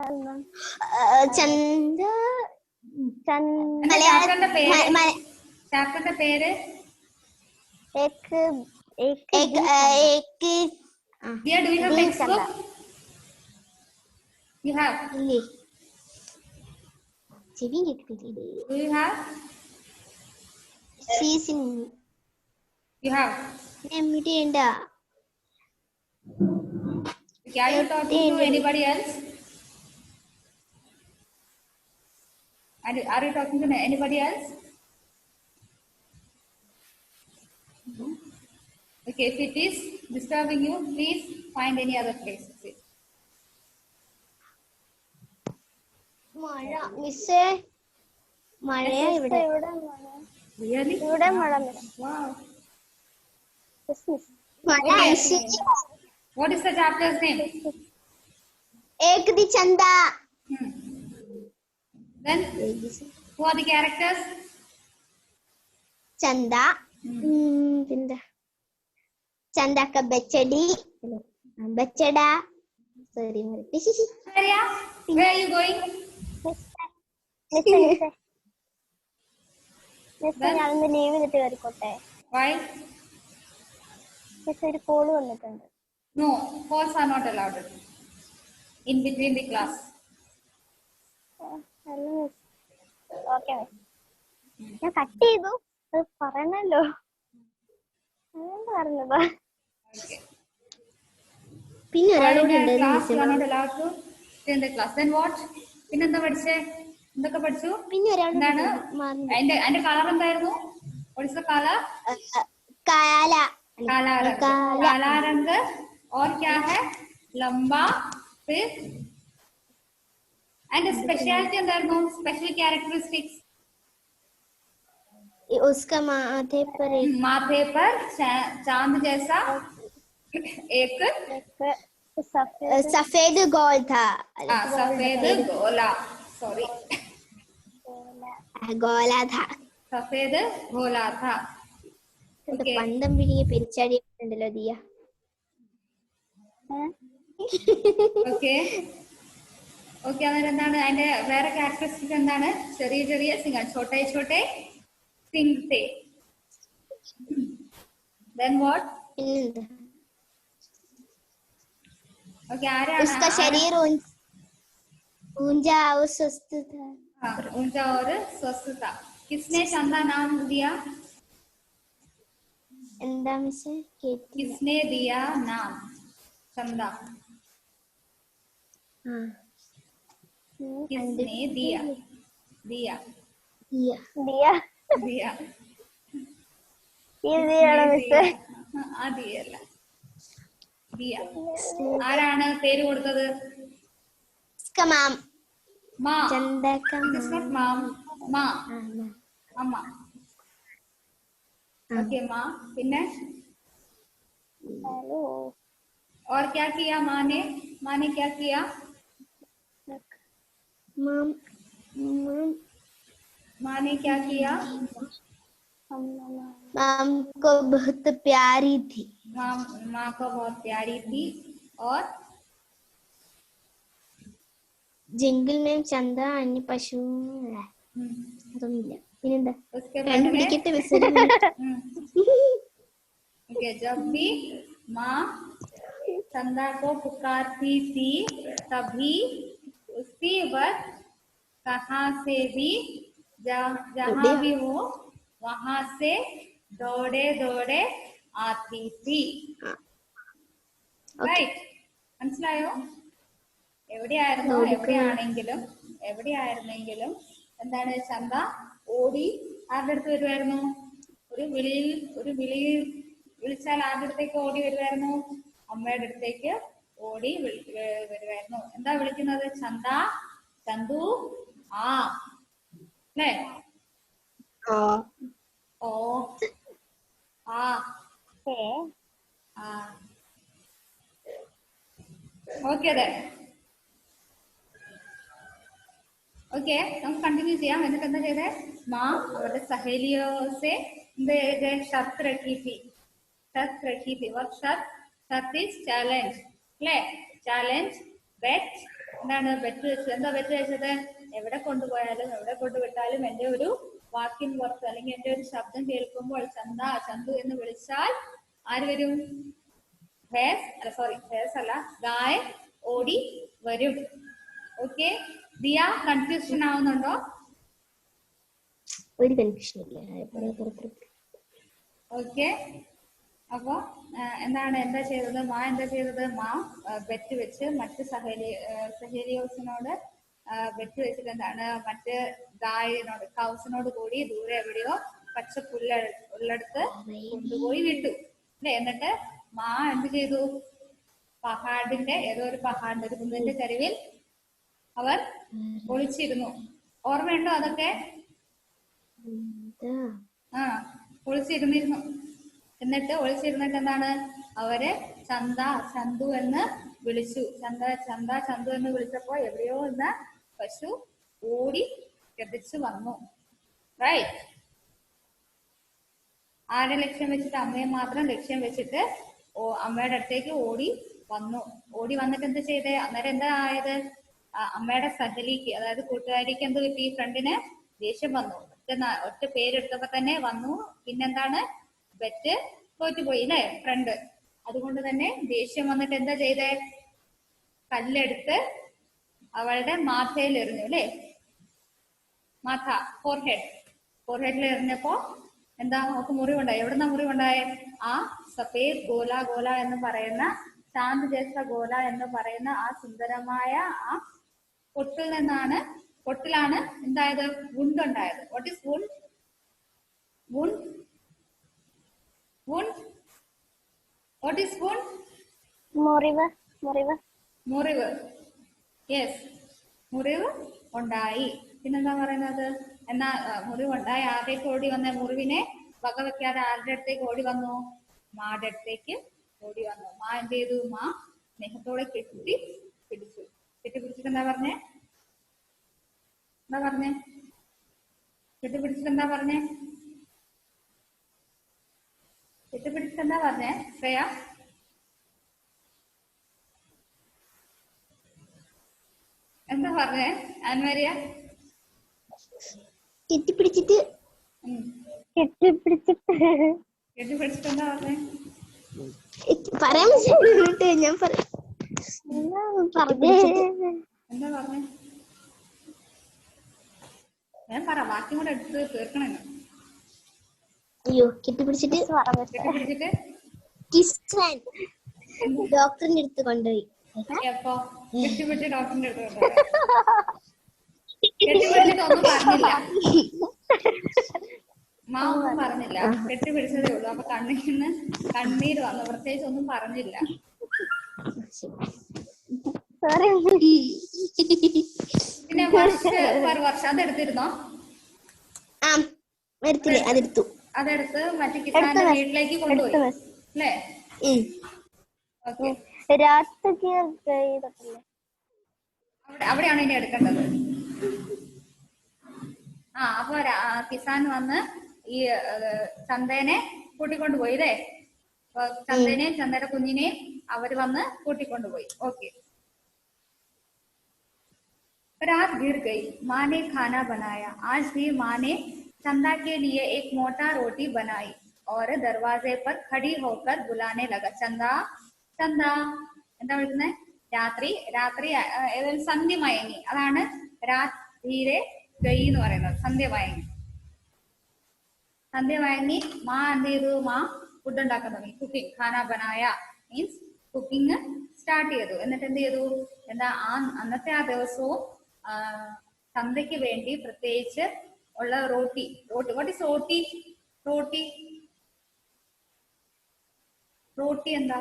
ചന്ദ ചാപ്റ്ററിന്റെ പേര് Dear, do you have textbook? You have? Do you have? You have? Okay, are you talking to anybody else? Are you talking to anybody else? Okay, if it is disturbing you, please find any other place to sit. Really? Wow. Okay. What is the chapter's name? Ekdi Chanda. Then, who are the characters? Chanda. Chanda ka bachadi. Bachada. Sorry. Maria, where are you going? Why? No, calls are not allowed in between the class. ഞാൻ cut ചെയ്തു പറയണല്ലോ പിന്നെ പിന്നെന്താ പഠിച്ചേ? എന്തൊക്കെ പഠിച്ചു? എന്താണ് അതിന്റെ കളർ എന്തായിരുന്നു? काला रंग और क्या है? लंबा. फिर एंड स्पेशलिटी എന്തായിരുന്നു? Special characteristics. उसका माथे पर चांद जैसा एक सफेद गोल था. सफेद गोला. सॉरी, गोला था. सफेद गोला था. പണ്ടം പിടിയെ പെരിച്ചാടിയുണ്ടല്ലോ ദിയ. ഓക്കെ ഓക്കെ, അന്നേരം എന്താണ് അതിന്റെ വേറെ ക്യാരക്ടറിസ്റ്റിക് എന്താണ്? ചെറിയ ചെറിയ സിംഗൾ, छोटे छोटे सिंग थे. Then what? Okay, आराम. उसका शरीर ऊंचा और स्वस्थ था. हाँ, ऊंचा और स्वस्थ था. किसने चंदा नाम दिया? किसने दिया नाम चंदा? किसने दिया? दिया दिया दिया दिया ദിയല്ല, ദിയ. ആരാണ് പേര് കൊടുത്തത്? അമ്മ. ओके माँ. പിന്നെ और क्या किया माँ ने? माँ ने क्या किया? माँ ने क्या किया? माँ को बहुत प्यारी थी. माँ को बहुत प्यारी थी. और जंगल में चंदा अन्य पशु അതൊന്നുമില്ല. പിന്നെന്താ? जब भी माँ चंदा को पुकारती थी तभी उसी वक्त कहाँ से भी जहाँ भी हो वहाँ से दौड़े दौड़े आती थी. Right? മനസ്സിലായോ? എവിടെയായിരുന്നെങ്കിലും എന്താണ് ചന്ത ഓടി ആരുടെ അടുത്ത് വരുമായിരുന്നു? ഒരു വിളിയിൽ വിളിച്ചാൽ ആരുടെ അടുത്തേക്ക് ഓടി വരുമായിരുന്നു? അമ്മയുടെ അടുത്തേക്ക് ഓടി വരുമായിരുന്നു. എന്താ വിളിക്കുന്നത്? ചന്ത, ചന്തു, ആ അല്ലേ? ഓ ആ ഓക്കെ അതെ. ഓക്കെ, നമുക്ക് കണ്ടിന്യൂ ചെയ്യാം. എന്നിട്ട് എന്താ ചെയ്തേ? മാ അവരുടെ സഹേലിയോസെ ഷർത്ത് रखी थी. What shart? Shart is challenge. അല്ലേ? Challenge, bet എന്താണ് ബെറ്റ് വെച്ചു. എന്താ ബെറ്റ് വെച്ചത്? എവിടെ കൊണ്ടുപോയാലും എവിടെ കൊണ്ടുവിട്ടാലും എന്റെ ഒരു വാക്കിൻ പുറത്ത് അല്ലെങ്കിൽ എന്റെ ഒരു ശബ്ദം കേൾക്കുമ്പോൾ ചന്ത ചന്തു എന്ന് വിളിച്ചാൽ ആര് വരും? ഭേസ് അല്ല, സോറി, ഭേസ് അല്ല, ഗായ ഓടി വരും. ഓക്കെ, ദിയ കൺഫ്യൂഷൻ ആവുന്നുണ്ടോ? ഒരു കൺഫ്യൂഷൻ ഇല്ല. ഓക്കെ, അപ്പൊ എന്താണ് എന്താ ചെയ്തത്? എന്താ ചെയ്തത്? ബെറ്റ് വെച്ച് മറ്റ് സഹേലിയോസിനോട് ബെറ്റ് വെച്ചിട്ട് എന്താണ് മറ്റ് ഗായനോട് കൗസിനോട് കൂടി ദൂരെ എവിടെയോ പച്ച ഉള്ളടുത്ത് കൊണ്ടുപോയി വിട്ടു അല്ലെ. എന്നിട്ട് എന്ത് ചെയ്തു? പഹാഡിന്റെ ഏതോ ഒരു പഹാഡിന്റെ ഒരു കുന്നിന്റെ ചരിവിൽ അവർ ഒളിച്ചിരുന്നു. ഓർമ്മയുണ്ടോ അതൊക്കെ? ഒളിച്ചിരുന്നിരുന്നു. എന്നിട്ട് ഒളിച്ചിരുന്നിട്ട് എന്താണ് അവര് ചന്ത ചന്തു എന്ന് വിളിച്ചു. ചന്ത ചന്തു എന്ന് വിളിച്ചപ്പോ എവിടെയോ നിന്ന് പശു ഓടി ഗതിച്ചു വന്നു. റൈറ്റ്. ആരെ ലക്ഷ്യം വെച്ചിട്ട്? അമ്മയെ മാത്രം ലക്ഷ്യം വെച്ചിട്ട് അമ്മയുടെ അടുത്തേക്ക് ഓടി വന്നു. ഓടി വന്നിട്ട് എന്ത് ചെയ്തേ? അന്നേരം എന്താ ആയത്? അമ്മയുടെ സഹലിക്ക്, അതായത് കൂട്ടുകാരിക്ക് എന്ത് കിട്ടി? ഫ്രണ്ടിന് ദേഷ്യം വന്നു. ഒറ്റ പേരെടുത്തപ്പോ തന്നെ വന്നു. പിന്നെന്താണ്? ബെറ്റ് തോറ്റുപോയി അല്ലെ ഫ്രണ്ട്. അതുകൊണ്ട് തന്നെ ദേഷ്യം വന്നിട്ട് എന്താ ചെയ്തേ? കല്ലെടുത്ത് അവളുടെ മാഥയിൽ എറിഞ്ഞു അല്ലെ. മാഥ, ഫോർഹെഡിൽ എറിഞ്ഞപ്പോ എന്താ? നമുക്ക് മുറിവുണ്ടായി. എവിടുന്ന മുറിവുണ്ടായേ? ആ സഫേദ് ഗോല എന്ന് പറയുന്ന, ചാന്ദ് ജേസ ഗോല എന്ന് പറയുന്ന ആ സുന്ദരമായ ആ പൊട്ടിലാണ് എന്തായത്? വുണ്ട് ഉണ്ടായത്. What is wound? What is wound? മുറിവ്. യെസ്, മുറിവ് ഉണ്ടായി. പിന്നെന്താ പറയുന്നത്? എന്നാ മുറിവുണ്ടായി. ആദ്യത്തേക്ക് ഓടി വന്ന മുറിവിനെ വകവെക്കാതെ ആരുടെ അടുത്തേക്ക് ഓടി വന്നു? മായുടെ അടുത്തേക്ക് ഓടി വന്നു. എന്ത് ചെയ്തു? സ്നേഹത്തോടെ കെട്ടിപ്പിടിച്ചിട്ട് എന്താ പറഞ്ഞേ? കെട്ടിപ്പിടിച്ചിട്ട് എന്താ പറഞ്ഞേ? ശ്രേയ? എന്താ പറഞ്ഞേ ആൻമരിയ? കെട്ടിപ്പിടിച്ചിട്ട് എന്താ പറഞ്ഞേ? പറയാൻ ഞാൻ എന്താ പറഞ്ഞേ? ഞാൻ പറ, ബാക്കി കൂടെ എടുത്ത് തീർക്കണേ. അയ്യോ, കെട്ടിപ്പിടിച്ചിട്ട് ഡോക്ടറിന്റെ അടുത്ത് കൊണ്ടുപോയി. എപ്പോ? കെട്ടിപ്പിടിച്ച് ഡോക്ടറിന്റെ അടുത്ത് കൊണ്ടുപോയി. കെട്ടിപ്പിടിച്ചിട്ടൊന്നും പറഞ്ഞില്ല. ഒന്നും പറഞ്ഞില്ല, കെട്ടിപ്പിടിച്ചതേ ഉള്ളൂ. അപ്പൊ കണ്ണീന്ന് കണ്ണീര് വന്നു. പ്രത്യേകിച്ച് ഒന്നും പറഞ്ഞില്ല. പിന്നെ വർഷം അതെടുത്തിരുന്നോ? അതെടുത്ത് മറ്റേ കിസാന്റെ വീട്ടിലേക്ക് കൊണ്ടുപോയി അല്ലേ? അവിടെയാണ് ഇനി എടുക്കേണ്ടത്. അപ്പൊ കിസാൻ വന്ന് ഈ ചന്ദേനെ കൂട്ടിക്കൊണ്ടുപോയി അല്ലേ? ചന്ദേനെയും ചന്ദയുടെ കുഞ്ഞിനെയും അവര് വന്ന് കൂട്ടിക്കൊണ്ടുപോയി. ഓക്കെ. रात गिर गई, माँ ने खाना बनाया. आज भी माँ ने चंदा के लिए एक मोटा रोटी बनाई और दरवाजे पर खड़ी होकर बुलाने लगा. चंदा चंदा. എന്താ വിളിക്കുന്നത്? രാത്രി സന്ധ്യ മയങ്ങി. അതാണ് രാത്രിയിലെ ഗൈ എന്ന് പറയുന്നത്. സന്ധ്യ മയങ്ങി. മാ എന്ത് ചെയ്തു? ഫുഡ് ഉണ്ടാക്കാൻ തുടങ്ങി. കുക്കിംഗ്. ഖാന ബനായ മീൻസ് കുക്കിംഗ് സ്റ്റാർട്ട് ചെയ്തു. എന്നിട്ട് എന്ത് ചെയ്തു? അന്നത്തെ ആ ദിവസവും ചന്തയ്ക്ക് വേണ്ടി പ്രത്യേകിച്ച് ഉള്ള റോട്ടി. വാട്ട് ഈസ് റോട്ടി? എന്താ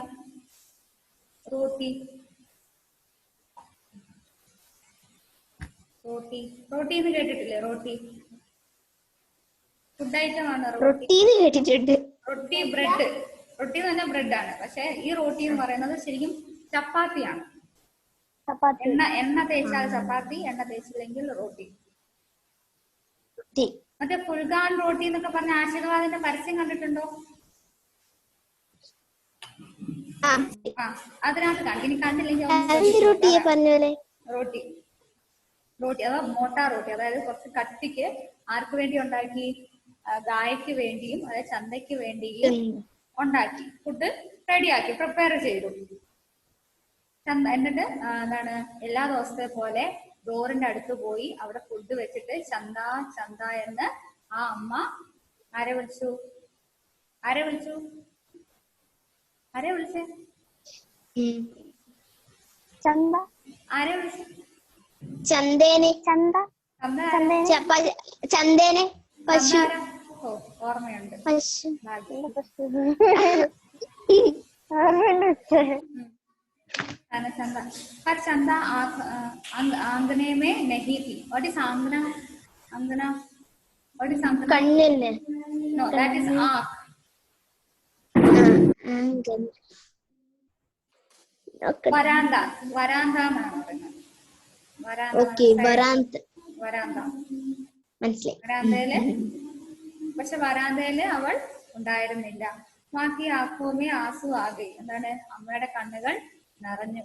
റോട്ടി എന്ന് കേട്ടിട്ടില്ലേ? റോട്ടി ഫുഡ് ഐറ്റം ആണ്. കേട്ടിട്ടുണ്ട്. റൊട്ടി, ബ്രെഡ്. റൊട്ടി എന്ന് പറഞ്ഞാൽ ബ്രെഡാണ്. പക്ഷെ ഈ റോട്ടി എന്ന് പറയുന്നത് ശരിക്കും ചപ്പാത്തിയാണ്. എണ്ണ തേച്ചാൽ ചപ്പാത്തി, എണ്ണ തേച്ചില്ലെങ്കിൽ റോട്ടി. മറ്റേ ഫുൾഗാൻ റോട്ടി എന്നൊക്കെ പറഞ്ഞ ആശീർവാദിന്റെ പരസ്യം കണ്ടിട്ടുണ്ടോ? അതിനകത്ത് ഇനി കണ്ടില്ലെങ്കിൽ റോട്ടി റോട്ടി അഥവാ മോട്ടാ റോട്ടി, അതായത് കുറച്ച് കട്ടിക്ക് ആർക്ക് വേണ്ടി ഉണ്ടാക്കി? ഗായക്ക് വേണ്ടിയും അതായത് ചന്തയ്ക്ക് വേണ്ടിയും ഉണ്ടാക്കി. ഫുഡ് റെഡിയാക്കി പ്രിപ്പയർ ചെയ്തു. എന്നിട്ട് എന്താണ് എല്ലാ ദിവസത്തെ പോലെ ഡോറിന്റെ അടുത്ത് പോയി അവിടെ ഫുഡ് വെച്ചിട്ട് ചന്ത ചന്ത എന്ന് ആ അമ്മ ആരെ വിളിച്ചു? ആരെ വിളിച്ചു? ആരെ വിളിച്ചേ? ചന്ത. ആരെ വിളിച്ചു? ചന്തേനെ. ചന്ത. ചന്തേനെ. പശു. ഓ ഓർമ്മയുണ്ട്. പശു. चंदा पर चंदा आंगने में नहीं थी. What is आंगना? आंगना. What is आंगना? കണ്ണിന്. No, that is ark. വരാന്ത. വരാന്ത എന്നാണ് പറയുന്നത്. ഓക്കെ, വരാന്ത. വരാന്ത മനസ്സിലായി. വരാന്തയില്. പക്ഷെ വരാന്തയില് അവൾ ഉണ്ടായിരുന്നില്ല. ബാക്കി ആഖോമേ ആസു ആകെ. എന്താണ്? അമ്മയുടെ കണ്ണുകൾ നിറഞ്ഞു.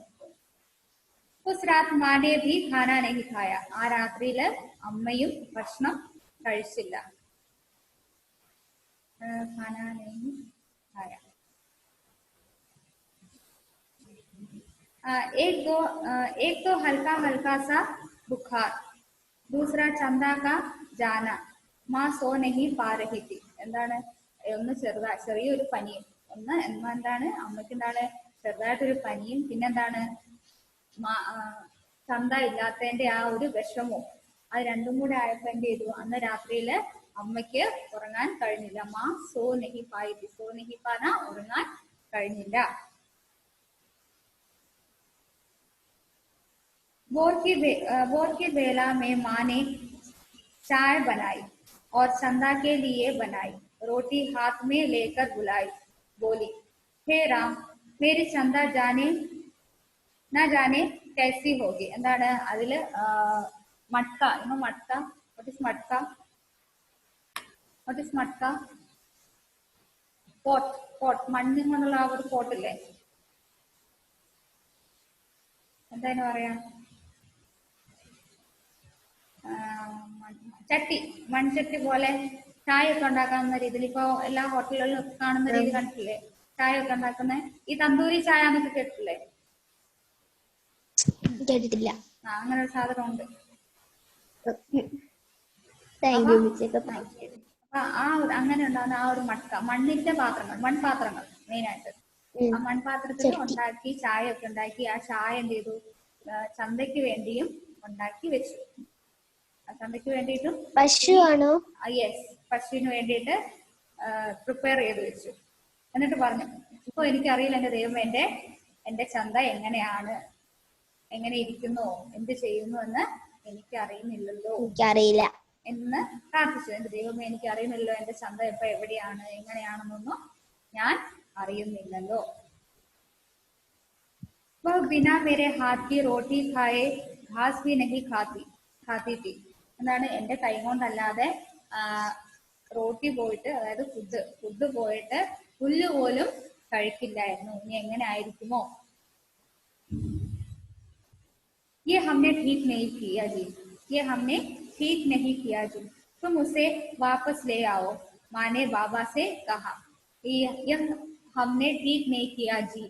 ഉസ് രാത് മാനെ ഭി ഖാന നഹി ഖായ. ആ രാത്രിയില് അമ്മയും ഭക്ഷണം കഴിച്ചില്ല. ഖാന നഹി ഖായ. एक तो हल्का हल्का सा बुखार, दूसरा चंदा का जाना, माँ सो नहीं पा रही थी. എന്താണ്? ഒന്ന് ചെറിയൊരു പനിയും, ഒന്ന് എന്താണ് അമ്മയ്ക്ക് എന്താണ് ചെറുതായിട്ടൊരു പനിയും, പിന്നെന്താണ് ചന്ത ഇല്ലാത്തതിന്റെ ആ ഒരു വിഷമവും, അത് രണ്ടും കൂടെ ആയപ്പോ എന്ത് ചെയ്തു? അന്ന് രാത്രിയില് അമ്മയ്ക്ക് ഉറങ്ങാൻ കഴിഞ്ഞില്ല. മാ സോ നെഹി പായി. സോ നെഹി പാന ഉറങ്ങാൻ കഴിഞ്ഞില്ല. भोर की बेला में माँ ने चाय बनाई और चंदा के लिए बनाई. रोटी हाथ में लेकर बुलाई. बोली, हे राम, मेरी चंदा जाने ना जाने कैसी होगी. എന്താണ് അതില് മട്ക. മട്ക. what is matka? what is matka? Pot. മണ്ണിൽ കൊണ്ടുള്ള ആ ഒരു പോട്ടില്ലേ, എന്താ പറയാ? ചട്ടി. മൺചട്ടി പോലെ ചായ ഒക്കെ ഉണ്ടാക്കാവുന്ന രീതിയിൽ ഇപ്പൊ എല്ലാ ഹോട്ടലുകളിലും കാണുന്ന രീതി കണ്ടിട്ടില്ലേ? ചായ ഒക്കെ ഉണ്ടാക്കുന്ന ഈ തന്തൂരി ചായ എന്നൊക്കെ കേട്ടിട്ടില്ലേ? കേട്ടിട്ടില്ല. അങ്ങനെ ഒരു സാധനം ഉണ്ട്. അപ്പൊ അങ്ങനെ ഉണ്ടാകുന്ന ആ ഒരു മട്ക, മണ്ണിന്റെ പാത്രങ്ങൾ, മൺപാത്രങ്ങൾ മെയിനായിട്ട്. ആ മൺപാത്രത്തിൽ ഉണ്ടാക്കി ചായ ഒക്കെ ഉണ്ടാക്കി ആ ചായ എന്ത് ചെയ്തു? ചന്തയ്ക്ക് വേണ്ടിയും ഉണ്ടാക്കി വെച്ചു. ചന്തയ്ക്ക് വേണ്ടിയിട്ടും. പശു ആണോ? യെസ്, പശുവിന് വേണ്ടിയിട്ട് പ്രിപ്പയർ ചെയ്ത് വെച്ചു. എന്നിട്ട് പറഞ്ഞു, ഇപ്പൊ എനിക്കറിയില്ല എന്റെ ദൈവം എന്റെ ചന്ത എങ്ങനെയാണ്, എങ്ങനെ ഇരിക്കുന്നു, എന്ത് ചെയ്യുന്നു എന്ന് എനിക്ക് അറിയുന്നില്ലല്ലോ. എനിക്കറിയില്ല എന്ന് പ്രാർത്ഥിച്ചു. എന്റെ ദൈവമേ, എനിക്ക് അറിയുന്നില്ലല്ലോ എന്റെ ചന്ത ഇപ്പൊ എവിടെയാണ്, എങ്ങനെയാണെന്നൊന്നും ഞാൻ അറിയുന്നില്ലല്ലോ. वह बिना मेरे हाथ की रोटी खाए घास भी नहीं खाती थी. എന്താണ്? എന്റെ കൈ കൊണ്ടല്ലാതെ റോട്ടി പോയിട്ട്, അതായത് ഫുഡ് പോയിട്ട് പുല്ല് പോലും കഴിക്കില്ലായിരുന്നു. ഇനി എങ്ങനെ ആയിരിക്കുമോ? ये हमने ठीक नहीं किया जी, ये हमने ठीक नहीं किया जी, तुम उसे वापस ले आओ, माँ ने बाबा से कहा. ये हमने ठीक नहीं किया जी.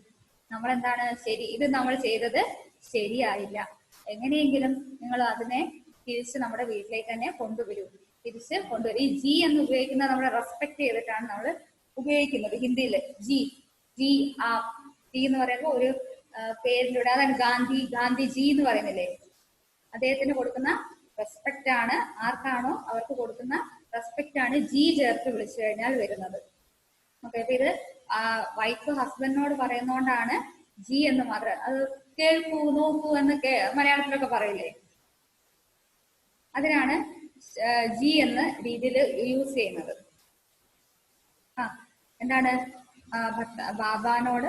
നമ്മൾ എന്താണ് ഇത് നമ്മൾ ചെയ്തത് ശരിയായില്ല. എങ്ങനെയെങ്കിലും നിങ്ങൾ അതിനെ തിരിച്ച് നമ്മുടെ വീട്ടിലേക്ക് തന്നെ കൊണ്ടുവരൂ. തിരിച്ച് കൊണ്ടുവരും. ഈ ജി എന്ന് ഉപയോഗിക്കുന്നത് നമ്മളെ റെസ്പെക്ട് ചെയ്തിട്ടാണ് നമ്മൾ ഉപയോഗിക്കുന്നത് ഹിന്ദിയിൽ. ജി ആ ജി എന്ന് പറയുമ്പോൾ ഒരു പേരിലൂടെ, അതാണ് ഗാന്ധിജി എന്ന് പറയുന്നില്ലേ, അദ്ദേഹത്തിന് കൊടുക്കുന്ന റെസ്പെക്ട് ആണ്. ആർക്കാണോ അവർക്ക് കൊടുക്കുന്ന റെസ്പെക്ട് ആണ് ജി ചേർത്ത് വിളിച്ചു കഴിഞ്ഞാൽ വരുന്നത്. ഓക്കെ, അപ്പൊ ഇത് വൈഫ് ഹസ്ബൻഡിനോട് പറയുന്നോണ്ടാണ് ജി എന്ന് മാത്രം. അത് കേൾക്കൂ, നോക്കൂ എന്ന് മലയാളത്തിലൊക്കെ പറയില്ലേ, അതിനാണ് ജി എന്ന രീതിയിൽ യൂസ് ചെയ്യുന്നത്. എന്താണ്? ഫാദറിനോട്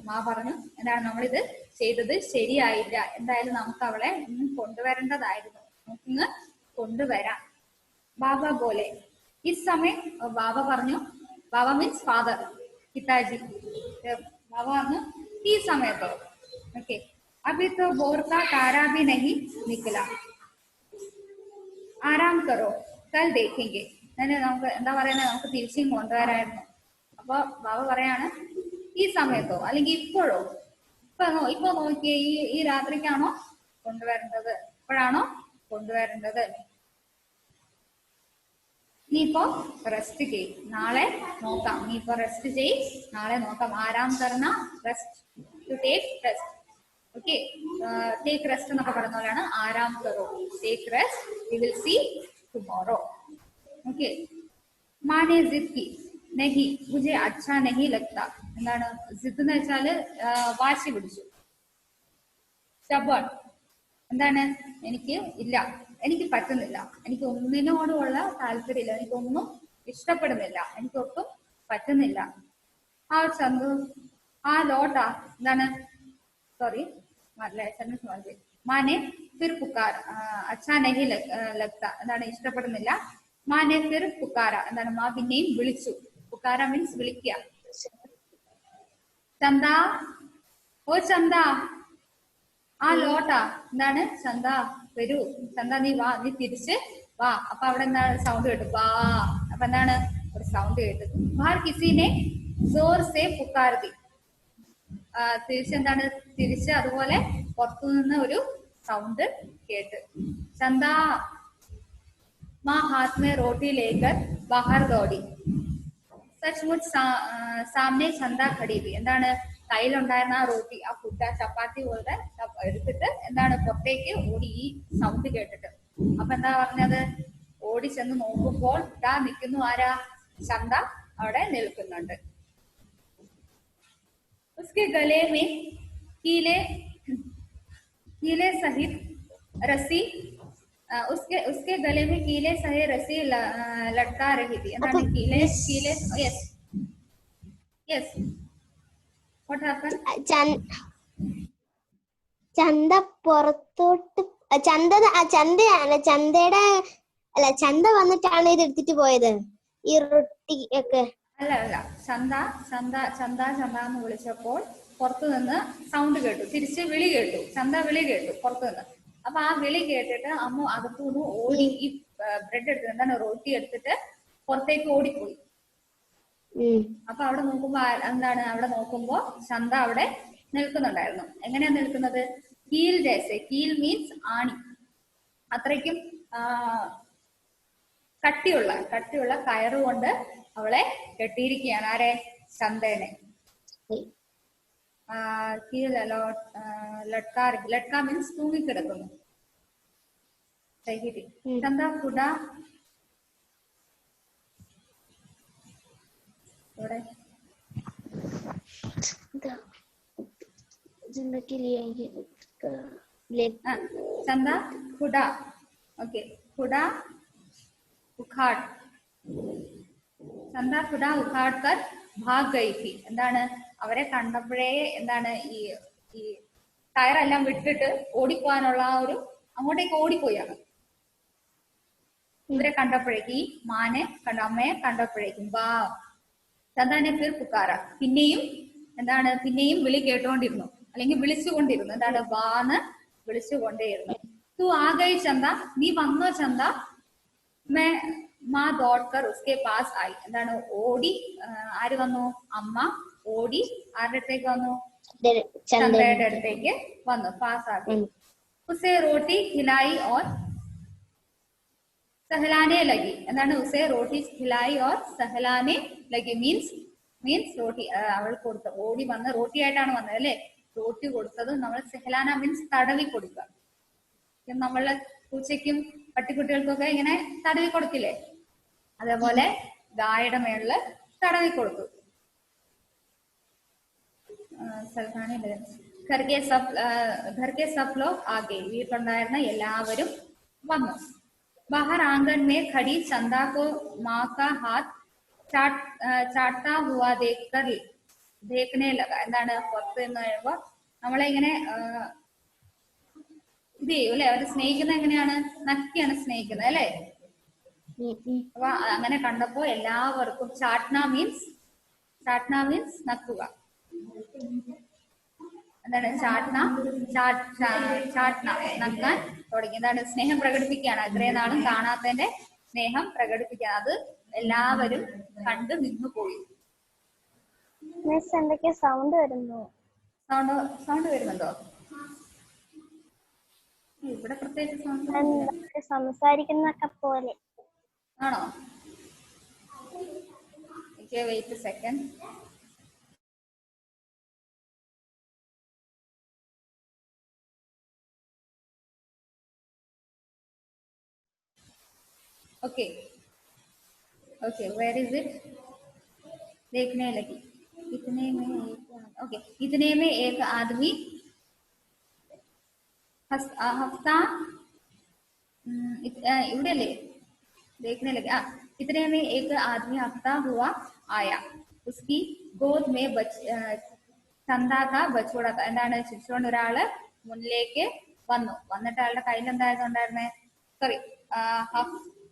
മാ പറഞ്ഞു, എന്താണ് നമ്മളിത് ചെയ്തത് ശരിയായില്ല, എന്തായാലും നമുക്ക് അവളെ ഇന്ന് കൊണ്ടുവരേണ്ടതായിരുന്നു, നമുക്കിന്ന് കൊണ്ടുവരാം. ബാബ പോലെ ഈ സമയം ബാബ പറഞ്ഞു. ബാബ മീൻസ് ഫാദർ, പിതാജി. ബാബ പറഞ്ഞു ഈ സമയത്തോ. ഓക്കെ, अभी तो बोर का तारा भी नहीं निकला, ആരാം കറോ കൽ ദേഖെങ്കെ. നമുക്ക് എന്താ പറയുന്നത്, നമുക്ക് തിരിച്ചും കൊണ്ടുവരായിരുന്നു. അപ്പൊ ബാബ പറയാണ് ഈ സമയത്തോ അല്ലെങ്കിൽ ഇപ്പോഴോ, ഇപ്പൊ നോക്കിയേ, ഈ രാത്രിക്കാണോ കൊണ്ടുവരേണ്ടത്, ഇപ്പോഴാണോ കൊണ്ടുവരേണ്ടത്, നീ ഇപ്പോ റെസ്റ്റ് ചെയ്, നാളെ നോക്കാം, നീ ഇപ്പൊ റെസ്റ്റ് ചെയ്, നാളെ നോക്കാം. ആരാം കർണ, rest, to take rest. Okay, take rest എന്നൊക്കെ പറയുന്ന പോലെയാണ് ആരാം കറോ, take rest, we will see tomorrow. Okay, മാനെ ജിദ് കി നഹി മുझे अच्छा नहीं लगता. എന്താണ് ജിദ് എന്ന് വെച്ചാല് വാശി പിടിച്ചു. stubborn എന്താണ്, എനിക്ക് ഇല്ല, എനിക്ക് പറ്റുന്നില്ല, എനിക്ക് ഒന്നിനോടുള്ള താല്പര്യമില്ല, എനിക്കൊന്നും ഇഷ്ടപ്പെടുന്നില്ല, എനിക്കൊട്ടും പറ്റുന്നില്ല. ആ ചന്തു ആ ലോട്ടാ എന്താണ്, സോറി സെന്റൻസ് മാറി, മാനെ ഫിർ പുക്കാര, അച്ഛാ നഹി ലഗ്ത എന്താണ് ഇഷ്ടപ്പെടുന്നില്ല. മാനെ ഫിർ പുക്കാര എന്താണ് മാ പിന്നെയും വിളിച്ചു. പുക്കാര മീൻസ് വിളിക്കുക. ചന്ത, ഓ ചന്ത, ആ ലോട്ടാ എന്താണ്, ചന്ത വരൂ, ചന്ത നീ വാ, നീ തിരിച്ച് വാ. അപ്പൊ അവിടെ എന്താണ് സൗണ്ട് കേട്ടു, വാ. അപ്പൊ എന്താണ് ഒരു സൗണ്ട് കേട്ടു. ബാഹർ കിസിനെ ജോർ സെ പുക്കാർ ദി, തിരിച്ചെന്താണ്, തിരിച്ച് അതുപോലെ പുറത്തുനിന്ന് ഒരു സൗണ്ട് കേട്ട്. ചന്ത, മാ ഹാത്ത് മേ റോട്ടി ലേക്കർ ബാഹർ ദോടി. സച്ച്മുച്ച് സാമനെ ചന്ത ഖടി തി. എന്താണ് കയ്യിലുണ്ടായിരുന്ന ആ റോട്ടി, ആ ഫുഡ്, ആ ചപ്പാത്തി പോലത്തെ എടുത്തിട്ട് എന്താണ് പുറത്തേക്ക് ഓടി, ഈ സൗണ്ട് കേട്ടിട്ട്. അപ്പൊ എന്താ പറഞ്ഞത്, ഓടി ചെന്ന് നോക്കുമ്പോൾ ഇതാ നിൽക്കുന്നു, ആരാ, ചന്ത അവിടെ നിൽക്കുന്നുണ്ട്. उसके गले में कीले कीले सहित रस्सी, उसके उसके गले में कीले सहित रस्सी लटका रही थी. എന്താണ് कीले कीले, yes yes, what happened? ചന്ത പുറത്തോട്ട്, ചന്തയാണ്, ചന്തയുടെ അല്ല, ചന്ത വന്നിട്ടാണ് ഇത് എടുത്തിട്ട് പോയത്, ഈ റൊട്ടി ഒക്കെ. അല്ല, ചന്ത ചന്ത ചന്ത ചന്ത എന്ന് വിളിച്ചപ്പോൾ പുറത്തു നിന്ന് സൗണ്ട് കേട്ടു, തിരിച്ച് വിളി കേട്ടു, ചന്ത വിളി കേട്ടു പുറത്തു നിന്ന്. അപ്പൊ ആ വിളി കേട്ടിട്ട് അമ്മ അകത്തുനിന്ന് ഓടി ഈ ബ്രെഡ് എടുത്തിട്ട്, എന്താണ് റോട്ടി എടുത്തിട്ട് പുറത്തേക്ക് ഓടിപ്പോയി. അപ്പൊ അവിടെ നോക്കുമ്പോ എന്താണ്, അവിടെ നോക്കുമ്പോ ചന്ത അവിടെ നിൽക്കുന്നുണ്ടായിരുന്നു. എങ്ങനെയാ നിൽക്കുന്നത്, കീൽ ജേസെ, കീൽ മീൻസ് ആണി, അത്രയ്ക്കും കട്ടിയുള്ള കയറുകൊണ്ട് അവളെ കെട്ടിയിരിക്കുകയാണ്. ആരെ, ചന്തേനെ. ലട്ക മീൻസ് തൂങ്ങിക്കിടക്കുന്നു. ചന്ത കുട ഇവിടെ ചന്ത കുട, ഓക്കെ, കുട ഉഖാട്, ചന്ത കുട ഉഖാട് കർ ഭാഗ് ഗയി थी. എന്താണ് അവരെ കണ്ടപ്പോഴേ എന്താണ് ഈ ടയറെല്ലാം വിട്ടിട്ട് ഓടിപ്പോകാനുള്ള ആ ഒരു, അങ്ങോട്ടേക്ക് ഓടിപ്പോയാണ് ഇവരെ കണ്ടപ്പോഴേക്ക്, ഈ മാനെ അമ്മയെ കണ്ടപ്പോഴേക്കും. വാ, ചന്ദാനെ ഫിർ പുക്കാര, പിന്നെയും എന്താണ്, പിന്നെയും വിളി കേട്ടുകൊണ്ടിരുന്നു, അല്ലെങ്കിൽ വിളിച്ചുകൊണ്ടിരുന്നു. എന്താണ്, വാന്ന് വിളിച്ചുകൊണ്ടേയിരുന്നു. തൂ ആ ഗയി ചന്ത, നീ വന്നോ ചന്ത. മേ മാ ദോഡ്കർ ഉസ്കെ പാസ് ആയി. എന്താണ് ഓടി, ആര് വന്നു, അമ്മ ഓടി ആരുടെ അടുത്തേക്ക് വന്നു, ചന്ദയുടെ അടുത്തേക്ക് വന്നു, പാസ് ആക്കി. ഉസേ റോട്ടി ഖിലായി ഓർ सहलाने लगी. എന്താണ് ഉസേ റോട്ടി ഖിലായി ഓർ സഹലാനെ ലഗി മീൻസ് റോട്ടി അവൾ കൊടുത്ത, ഓടി വന്ന് റോട്ടി ആയിട്ടാണ് വന്നത് അല്ലെ, റോട്ടി കൊടുത്തത് നമ്മൾ സെഹലാന മീൻസ് തടവി കൊടുക്കുക. നമ്മള് പൂച്ചയ്ക്കും പട്ടിക്കുട്ടികൾക്കൊക്കെ ഇങ്ങനെ തടവി കൊടുക്കില്ലേ, അതേപോലെ ഗായുടെ മേളില് തടവി കൊടുത്തു. ഘർക്കെ സബ് ലോഗ് ആകെ, വീട്ടിലുണ്ടായിരുന്ന എല്ലാവരും വന്നു. बाहर आंगन में खड़ी चंदा को माँ का हाथ चाटता हुआ देखने लगा. എന്താണ് പുറത്ത് നിന്ന് കഴിയുമ്പോ നമ്മളെ ഇങ്ങനെ ഇത് ചെയ്യും അല്ലെ, അവര് സ്നേഹിക്കുന്നത് എങ്ങനെയാണ്, നക്കിയാണ് സ്നേഹിക്കുന്നത് അല്ലെ. അപ്പൊ അങ്ങനെ കണ്ടപ്പോ എല്ലാവർക്കും ചാട്ന മീൻസ് നക്കുക, എന്താണ് ചാട്ന നക്കാൻ തുടങ്ങി. എന്താണ് സ്നേഹം പ്രകടിപ്പിക്കുകയാണ്. ഇത്രയും നാളും കാണാത്തതിന്റെ സ്നേഹം പ്രകടിപ്പിക്കുകയാണ്. അത് എല്ലാവരും കണ്ടു നിന്നു പോയി. മിസ് എന്തൊക്കെയോ സൗണ്ട് വരുന്നു. സൗണ്ട് വരുന്നുണ്ടോ? ഇവിടെ പ്രത്യേകിച്ച് സൗണ്ട് സംസാരിക്കുന്നൊക്കെ പോലെ ആണോ? Wait second. Okay okay where is it? देखने लगी। इतने में एक ओके इतने में एक आदमी हफ्ता ഇവിടെ അല്ലേ देखने लगे इतने में एक आदमी हफ्ता हुआ आया उसकी गोद में ചന്ദ കാ ബച്ചോട എന്താണ് ചിരിച്ചുകൊണ്ട് ഒരാള് മുന്നിലേക്ക് വന്നിട്ട് അയാളുടെ കയ്യിൽ എന്തായിരുന്നുണ്ടായിരുന്നേ സോറി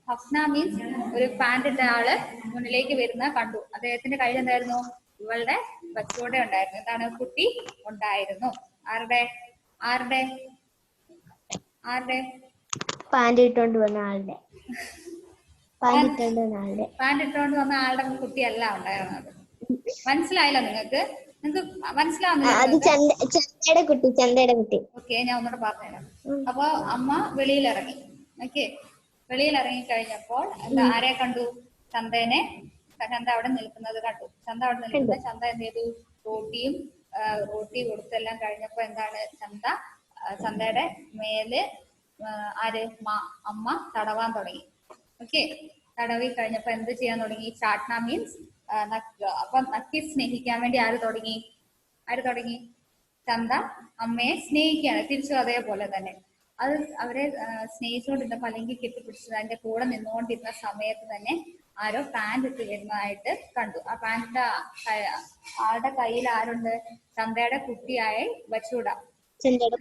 ഹഫ്ന മീൻസ് ഒരു പാന്റ് ഇട്ട ആള് മുന്നിലേക്ക് വരുന്ന കണ്ടു. അദ്ദേഹത്തിന്റെ കയ്യിൽ എന്തായിരുന്നു? ഇവളുടെ ബച്ചോടെ ഉണ്ടായിരുന്നു. എന്താണ്? കുട്ടി ഉണ്ടായിരുന്നു. ആരുടെ ആരുടെ ആരുടെ? പാന്റ് ഇട്ടോണ്ട് വന്ന ആളുടെ പാന്റ് ഇട്ടോണ്ട് വന്ന ആളുടെ കുട്ടിയല്ല ഉണ്ടായിരുന്നത്. മനസ്സിലായല്ലോ നിങ്ങൾക്ക്? ചന്തയുടെ കുട്ടി. ഓക്കെ, ഞാൻ ഒന്നുകൂടെ പറഞ്ഞുതരാം. അപ്പൊ അമ്മ വെളിയിലിറങ്ങി. ഓക്കെ, വെളിയിലിറങ്ങി കഴിഞ്ഞപ്പോൾ എന്താ ആരെ കണ്ടു? ചന്ത അവിടെ നിൽക്കുന്നത് കണ്ടു. ചന്ത എന്ത് ചെയ്തു? റോട്ടി കൊടുത്തെല്ലാം കഴിഞ്ഞപ്പോ എന്താണ് ചന്തയുടെ മേല് അമ്മ തടവാൻ തുടങ്ങി. ഓക്കെ, തടവി കഴിഞ്ഞപ്പോ എന്ത് ചെയ്യാൻ തുടങ്ങി? ചാട്ന മീൻസ് അപ്പൊ നക്കി സ്നേഹിക്കാൻ വേണ്ടി ആര് തുടങ്ങി? ചന്ത അമ്മയെ സ്നേഹിക്കുകയാണ്. തിരിച്ചു അതേപോലെ തന്നെ അത് അവരെ സ്നേഹിച്ചുകൊണ്ടിരുന്നപ്പോ അല്ലെങ്കിൽ കെട്ടിപ്പിടിച്ചത് അതിന്റെ കൂടെ നിന്നുകൊണ്ടിരുന്ന സമയത്ത് തന്നെ ആരോ പാന്റ് ഇട്ട് വരുന്നതായിട്ട് കണ്ടു. ആ പാന്റിന്റെ ആളുടെ കയ്യിൽ ആരുണ്ട്? ചന്തയുടെ കുട്ടിയായി ബച്ചൂട. ചന്തയുടെ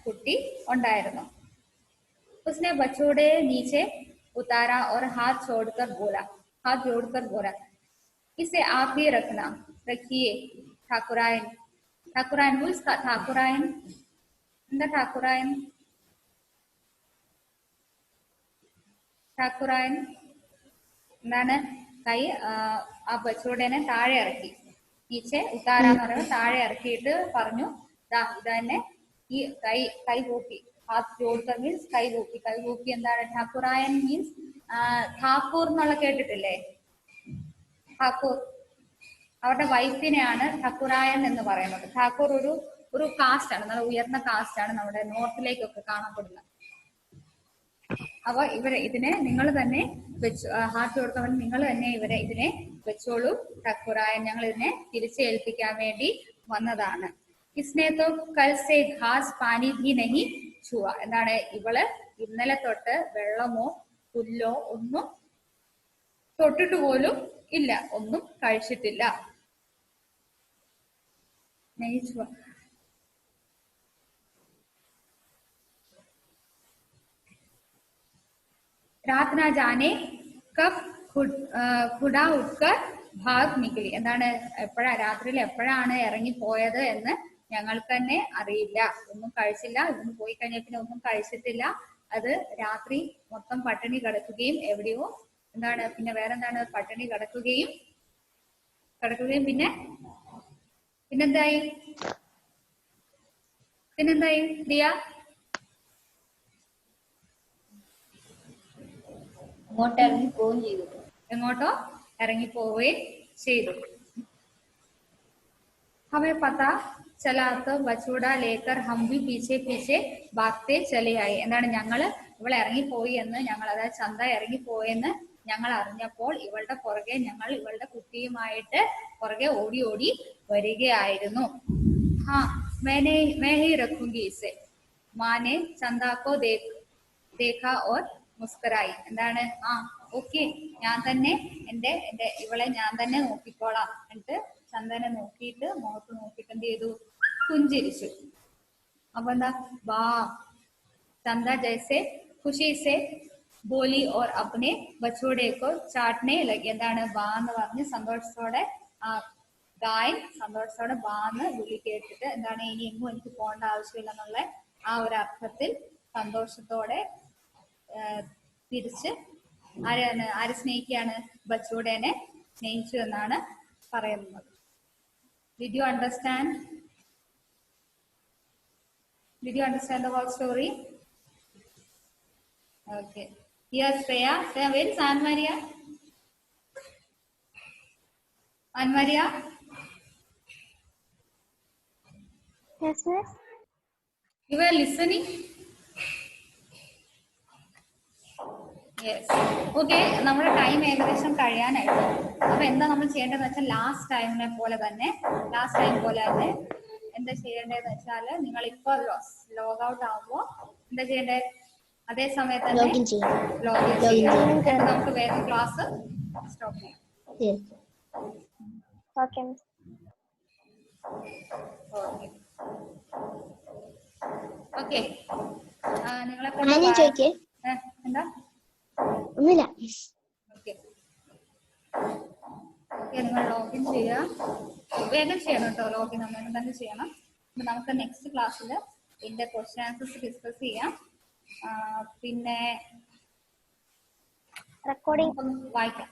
കുട്ടി ഉണ്ടായിരുന്നു. उसने बछोड़े नीचे उतारा और हाथ जोड़कर बोला इसे आप ही रखिए ठाकुरायन मीन्स ठाकुरायन എന്താ ठाकुरायन എന്താണ്? കൈ ആ ബച്ചോടനെ താഴെ ഇറക്കി. നീച്ചെ ഉത്താര എന്ന് പറയുമ്പോൾ താഴെ ഇറക്കിയിട്ട് പറഞ്ഞു ഇതന്നെ ഈ കൈ കൂപ്പി. ഹാത്ത് ജോഡ്കർ മീൻസ് കൈ കൂപ്പി എന്താണ്? ഠാക്കുറായൻ മീൻസ് ഠാക്കൂർ എന്നുള്ള കേട്ടിട്ടില്ലേ? ഠാക്കൂർ അവരുടെ വൈഫിനെയാണ് ഠക്കുറായൻ എന്ന് പറയുന്നത്. ഠാക്കൂർ ഒരു കാസ്റ്റ് ആണ്, നല്ല ഉയർന്ന കാസ്റ്റ് ആണ്, നമ്മുടെ നോർത്തിലേക്കൊക്കെ കാണപ്പെടുന്നത്. അപ്പൊ ഇതിനെ നിങ്ങൾ തന്നെ വെച്ചു ഹാർട്ട് കൊടുത്തവൻ നിങ്ങൾ തന്നെ ഇതിനെ വെച്ചോളൂ ഠക്കുറായൻ, ഞങ്ങൾ ഇതിനെ തിരിച്ചേൽപ്പിക്കാൻ വേണ്ടി വന്നതാണ്. इसने तो कल से घास पानी भी नहीं छुआ എന്താണ്? ഇവള് ഇന്നലെ തൊട്ട് വെള്ളമോ പുല്ലോ ഒന്നും തൊട്ടിട്ട് പോലും ഇല്ല, ഒന്നും കഴിച്ചിട്ടില്ല. नहीं छुआ रात ना जाने कब खुदा उठकर ഭാഗ് നിക്കലി എന്താണ്? രാത്രിയിൽ എപ്പോഴാണ് ഇറങ്ങിപ്പോയത് എന്ന് ഞങ്ങൾക്ക് തന്നെ അറിയില്ല. ഒന്നും കഴിച്ചില്ല. ഇവിടുന്ന് പോയി കഴിഞ്ഞ പിന്നെ ഒന്നും കഴിച്ചിട്ടില്ല. അത് രാത്രി മൊത്തം പട്ടിണി കിടക്കുകയും എവിടെയോ എന്താണ് പിന്നെ വേറെന്താണ് പട്ടിണി കിടക്കുകയും പിന്നെന്തായി പ്രിയ? എങ്ങോട്ടോ ഇറങ്ങിപ്പോവുകയും ചെയ്തു. हमें पता चला तो बछूड़ा लेकर हम भी पीछे पीछे भागते चले आए എന്താണ്? ഞങ്ങള് ഇവളെ ഇറങ്ങിപ്പോയി എന്ന് അതായത് ചന്ത ഇറങ്ങിപ്പോയെന്ന് ഞങ്ങൾ അറിഞ്ഞപ്പോൾ ഇവളുടെ കുട്ടിയുമായിട്ട് പുറകെ ഓടി വരികയായിരുന്നു. मैं ही रखूंगी इसे മാനെ ചന്ദാക്കോ देखा और മുസ്കരായി എന്താണ്? ഓക്കെ, ഞാൻ തന്നെ ഇവളെ ഞാൻ തന്നെ നോക്കിക്കോളാം. എന്നിട്ട് ചന്ദനെ നോക്കിയിട്ട് മുഖത്ത് നോക്കിയിട്ട് എന്ത് ചെയ്തു? പുഞ്ചിരിച്ചു. അപ്പൊ എന്താ? വാ ചന്ദ ജൈസെ ഖുഷി സെ ബോലി ഓർ അപ്നെ ബച്ചോടെ കോ ചാട്നെ ലഗി എന്താണ്? വാ എന്ന് പറഞ്ഞ് സന്തോഷത്തോടെ ഗായൻ സന്തോഷത്തോടെ ബാന്ന് വിളി കേട്ടിട്ട് എന്താണ് ഇനി എങ്ങും എനിക്ക് പോകേണ്ട ആവശ്യമില്ല എന്നുള്ള ആ ഒരു അർത്ഥത്തിൽ സന്തോഷത്തോടെ തിരിച്ച് ആര് സ്നേഹിക്കുകയാണ്? ബച്ചൂടേനെ സ്നേഹിച്ചു എന്നാണ് പറയുന്നത്. Did you understand? Did you understand the whole story? Okay. Here Shreya. Shreya, where is Anne Maria? Anne Maria? Yes, miss. You were listening? Yes. Okay, നമ്മുടെ ടൈം ഏകദേശം കഴിയാനായിട്ട്. അപ്പൊ എന്താ നമ്മൾ ചെയ്യേണ്ടതെന്ന് വെച്ചാൽ ലാസ്റ്റ് ടൈം പോലെ തന്നെ എന്താ ചെയ്യേണ്ടതെന്ന് വെച്ചാൽ നിങ്ങൾ ഇപ്പൊ ലോഗ് ഔട്ട് ആവുമ്പോ എന്താ ചെയ്യേണ്ടത്? അതേ സമയത്ത് തന്നെ ലോഗിൻ ചെയ്യാം. എന്നിട്ട് നമുക്ക് വേഗം ക്ലാസ് സ്റ്റോപ്പ് ചെയ്യാം. Okay, miss. ഓക്കെ. നിങ്ങളെ ചോദിക്കേ? എന്താ? ഒന്നുമില്ല. ഓക്കെ, നിങ്ങൾ ലോഗിൻ ചെയ്യുക. വേഗം ചെയ്യണം കേട്ടോ, ലോഗിൻ അങ്ങനെ തന്നെ ചെയ്യണം. നമുക്ക് നെക്സ്റ്റ് ക്ലാസ്സിൽ ഇതിന്റെ ക്വസ്റ്റ്യൻ ആൻസേഴ്സ് ഡിസ്കസ് ചെയ്യാം. പിന്നെ റെക്കോർഡിംഗ് വായിക്കാം.